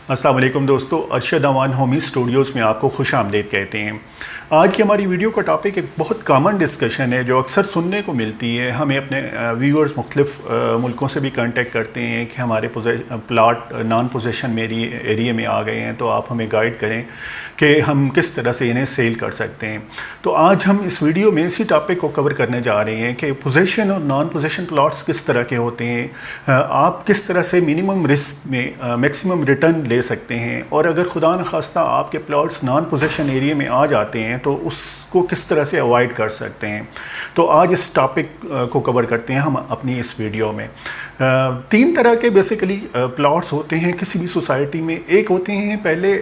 अस्सलाम वालेकुम दोस्तों, अरशद अवान होमी स्टूडियोज़ में आपको खुश आमदीद कहते हैं। आज की हमारी वीडियो का टॉपिक एक बहुत कॉमन डिस्कशन है जो अक्सर सुनने को मिलती है। हमें अपने व्यूअर्स मुख्तलिफ मुल्कों से भी कांटेक्ट करते हैं कि हमारे प्लाट नॉन पोजेशन मेरी एरिया में आ गए हैं, तो आप हमें गाइड करें कि हम किस तरह से इन्हें सेल कर सकते हैं। तो आज हम इस वीडियो में इसी टॉपिक को कवर करने जा रहे हैं कि पोजेशन और नॉन पोजेशन प्लाट्स किस तरह के होते हैं, आप किस तरह से मिनिमम रिस्क में मैक्सिमम रिटर्न ले सकते हैं, और अगर खुदा न खास्ता आपके प्लाट्स नॉन पोजेशन एरिया में आ जाते हैं तो उसको किस तरह से अवॉइड कर सकते हैं। तो आज इस टॉपिक को कवर करते हैं हम अपनी इस वीडियो में। तीन तरह के बेसिकली प्लॉट्स होते हैं किसी भी सोसाइटी में। एक होते हैं पहले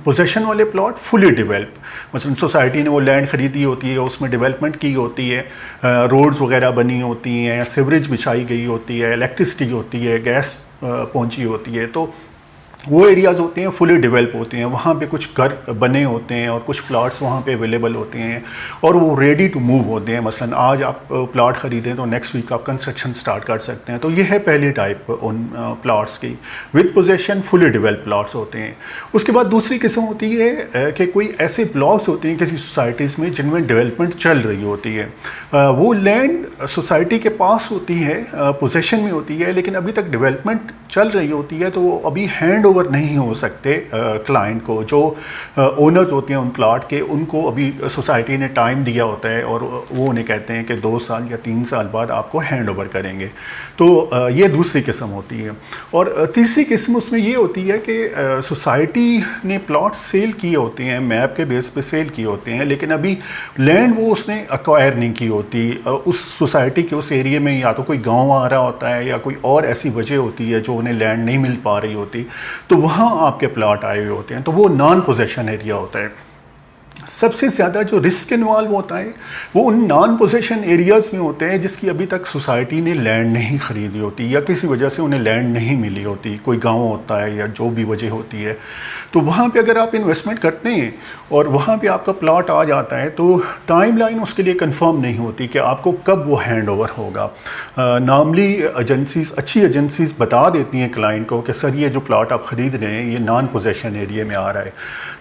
पोजेशन वाले प्लॉट फुली डेवलप, मतलब सोसाइटी ने वो लैंड ख़रीदी होती है, उसमें डेवलपमेंट की होती है, रोड्स वगैरह बनी होती हैं, सीवरेज बिछाई गई होती है, इलेक्ट्रिसिटी होती है, गैस पहुंची होती है। तो वो एरियाज़ होते हैं फुली डेवलप होते हैं, वहाँ पे कुछ घर बने होते हैं और कुछ प्लाट्स वहाँ पे अवेलेबल होते हैं और वो रेडी टू मूव होते हैं। मसलन आज आप प्लाट ख़रीदें तो नेक्स्ट वीक आप कंस्ट्रक्शन स्टार्ट कर सकते हैं। तो ये है पहली टाइप उन प्लाट्स की, with possession fully develop plots होते हैं। उसके बाद दूसरी किस्म होती है कि कोई ऐसे ब्लॉक्स होते हैं किसी सोसाइटीज़ में जिनमें डेवलपमेंट चल रही होती है। वो लैंड सोसाइटी के पास होती है, पोजेशन में होती है, लेकिन अभी तक डेवलपमेंट चल रही होती है, तो वो अभी हैंड ओवर नहीं हो सकते क्लाइंट को। जो ओनर्स होते हैं उन प्लाट के, उनको अभी सोसाइटी ने टाइम दिया होता है और वो उन्हें कहते हैं कि 2 साल या 3 साल बाद आपको हैंड ओवर करेंगे। तो ये दूसरी किस्म होती है। और तीसरी किस्म उसमें ये होती है कि सोसाइटी ने प्लाट सेल किए होते हैं, मैप के बेस पे सेल किए होते हैं, लेकिन अभी लैंड वो उसने अक्वायर नहीं की होती। उस सोसाइटी के उस एरिया में या तो कोई गाँव आ रहा होता है या कोई और ऐसी वजह होती है जो उन्हें लैंड नहीं मिल पा रही होती, तो वहाँ आपके प्लाट आए हुए होते हैं। तो वो नॉन पोजेशन एरिया होता है। सबसे ज़्यादा जो रिस्क इन्वॉल्व होता है वो उन नॉन पोजेशन एरियाज़ में होते हैं जिसकी अभी तक सोसाइटी ने लैंड नहीं ख़रीदी होती या किसी वजह से उन्हें लैंड नहीं मिली होती, कोई गांव होता है या जो भी वजह होती है। तो वहाँ पे अगर आप इन्वेस्टमेंट करते हैं और वहाँ पे आपका प्लॉट आ जाता है तो टाइम लाइन उसके लिए कंफर्म नहीं होती कि आपको कब वो हैंड ओवर होगा। नॉर्मली एजेंसीज़, अच्छी एजेंसीज़ बता देती हैं क्लाइंट को कि सर ये जो प्लॉट आप ख़रीद रहे हैं ये नॉन पोजेशन एरिया में आ रहा है।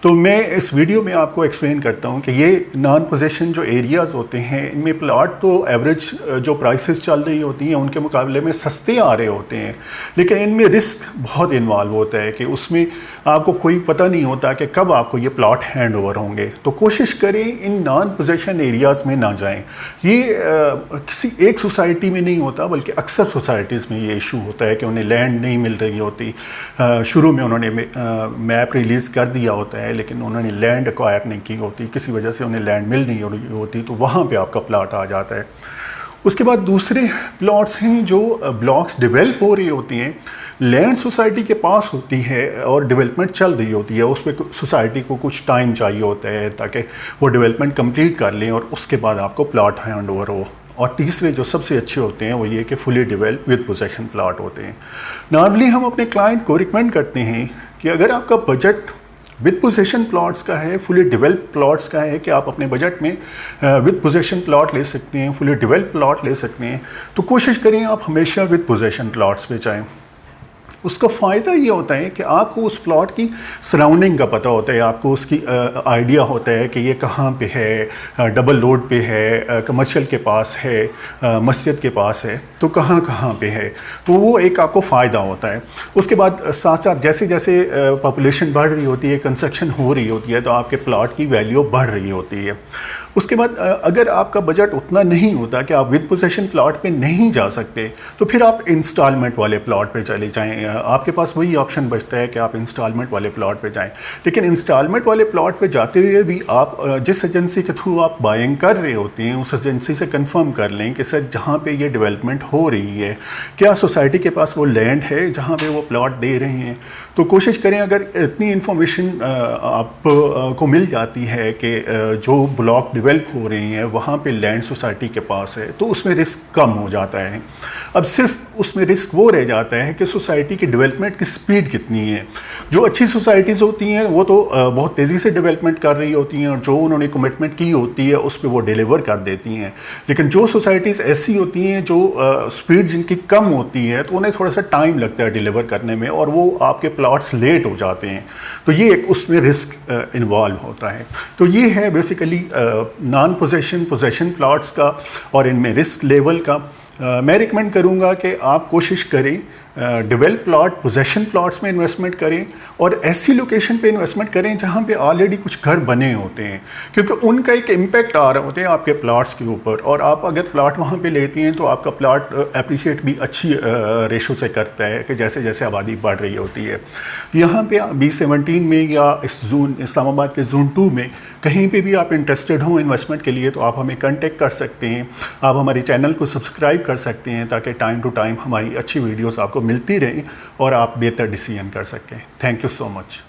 तो मैं इस वीडियो में आपको एक्सप्लेन करता हूँ कि ये नॉन पोजेशन जो एरियाज़ होते हैं इनमें प्लॉट तो एवरेज जो प्राइसेस चल रही होती हैं उनके मुकाबले में सस्ते आ रहे होते हैं, लेकिन इनमें रिस्क बहुत इन्वॉल्व होता है कि उसमें आपको कोई पता नहीं होता कि कब आपको ये प्लॉट हैंड ओवर होंगे। तो कोशिश करें इन नॉन पोजेशन एरियाज़ में ना जाएं। ये किसी एक सोसाइटी में नहीं होता बल्कि अक्सर सोसाइटीज़ में ये इशू होता है कि उन्हें लैंड नहीं मिल रही होती। शुरू में उन्होंने मैप रिलीज़ कर दिया होता है लेकिन उन्होंने लैंड एक्वायर नहीं की होती, किसी वजह से उन्हें लैंड मिल नहीं रही होती, तो वहाँ पे आपका प्लॉट आ जाता है। उसके बाद दूसरे प्लॉट्स हैं जो ब्लॉक्स डेवलप हो रही होती हैं, लैंड सोसाइटी के पास होती है और डेवलपमेंट चल रही होती है। उस पर सोसाइटी को कुछ टाइम चाहिए होता है ताकि वो डेवलपमेंट कंप्लीट कर लें और उसके बाद आपको प्लॉट हैंड ओवर हो। और तीसरे जो सबसे अच्छे होते हैं वो ये कि fully develop with possession plot होते हैं। नॉर्मली हम अपने क्लाइंट को रिकमेंड करते हैं कि अगर आपका बजट विद पोजेशन प्लॉट्स का है, फुली डेवलप प्लॉट्स का है, कि आप अपने बजट में विद पोजेशन प्लॉट ले सकते हैं, फुली डेवलप प्लॉट ले सकते हैं, तो कोशिश करें आप हमेशा विद पोजेशन प्लॉट्स पे जाएं। उसका फ़ायदा ये होता है कि आपको उस प्लॉट की सराउंडिंग का पता होता है, आपको उसकी आइडिया होता है कि ये कहाँ पे है, डबल रोड पे है, कमर्शियल के पास है, मस्जिद के पास है, तो कहाँ कहाँ पे है। तो वो एक आपको फ़ायदा होता है। उसके बाद साथ साथ जैसे जैसे पॉपुलेशन बढ़ रही होती है, कंस्ट्रक्शन हो रही होती है, तो आपके प्लॉट की वैल्यू बढ़ रही होती है। उसके बाद अगर आपका बजट उतना नहीं होता कि आप विद पोजेशन प्लॉट पे नहीं जा सकते, तो फिर आप इंस्टॉलमेंट वाले प्लॉट पे चले जाएं। आपके पास वही ऑप्शन बचता है कि आप इंस्टॉलमेंट वाले प्लॉट पे जाएं। लेकिन इंस्टॉलमेंट वाले प्लॉट पे जाते हुए भी आप जिस एजेंसी के थ्रू आप बाइंग कर रहे होते हैं उस एजेंसी से कंफर्म कर लें कि सर जहाँ पे ये डेवलपमेंट हो रही है क्या सोसाइटी के पास वो लैंड है जहाँ पे वो प्लॉट दे रहे हैं। तो कोशिश करें, अगर इतनी इन्फॉर्मेशन आपको मिल जाती है कि जो ब्लॉक डेवलप हो रही हैं वहाँ पे लैंड सोसाइटी के पास है, तो उसमें रिस्क कम हो जाता है। अब सिर्फ उसमें रिस्क वो रह जाता है कि सोसाइटी की डेवलपमेंट की स्पीड कितनी है। जो अच्छी सोसाइटीज़ होती हैं वो तो बहुत तेज़ी से डेवलपमेंट कर रही होती हैं और जो उन्होंने कमिटमेंट की होती है उस पर वो डिलीवर कर देती हैं। लेकिन जो सोसाइटीज़ ऐसी होती हैं जो स्पीड जिनकी कम होती है तो उन्हें थोड़ा सा टाइम लगता है डिलीवर करने में और वो आपके प्लॉट्स लेट हो जाते हैं, तो ये एक उसमें रिस्क इन्वॉल्व होता है। तो ये है बेसिकली नॉन पोजेशन प्लॉट्स का और इनमें रिस्क लेवल का। मैं रिकमेंड करूँगा कि आप कोशिश करें डेवलप प्लॉट पोजेशन प्लॉट्स में इन्वेस्टमेंट करें और ऐसी लोकेशन पे इन्वेस्टमेंट करें जहाँ पे ऑलरेडी कुछ घर बने होते हैं, क्योंकि उनका एक इम्पैक्ट आ रहे होते हैं आपके प्लॉट्स के ऊपर। और आप अगर प्लॉट वहाँ पे लेती हैं तो आपका प्लॉट अप्रिशिएट भी अच्छी रेशो से करता है कि जैसे जैसे आबादी बढ़ रही होती है। यहाँ पे B17 में या इस जोन इस्लामाबाद के जोन 2 में कहीं पे भी आप इंटरेस्टेड हों इन्वेस्टमेंट के लिए तो आप हमें कांटेक्ट कर सकते हैं। आप हमारे चैनल को सब्सक्राइब कर सकते हैं ताकि टाइम टू टाइम हमारी अच्छी वीडियोस आपको मिलती रहें और आप बेहतर डिसीजन कर सकें। Thank you so much.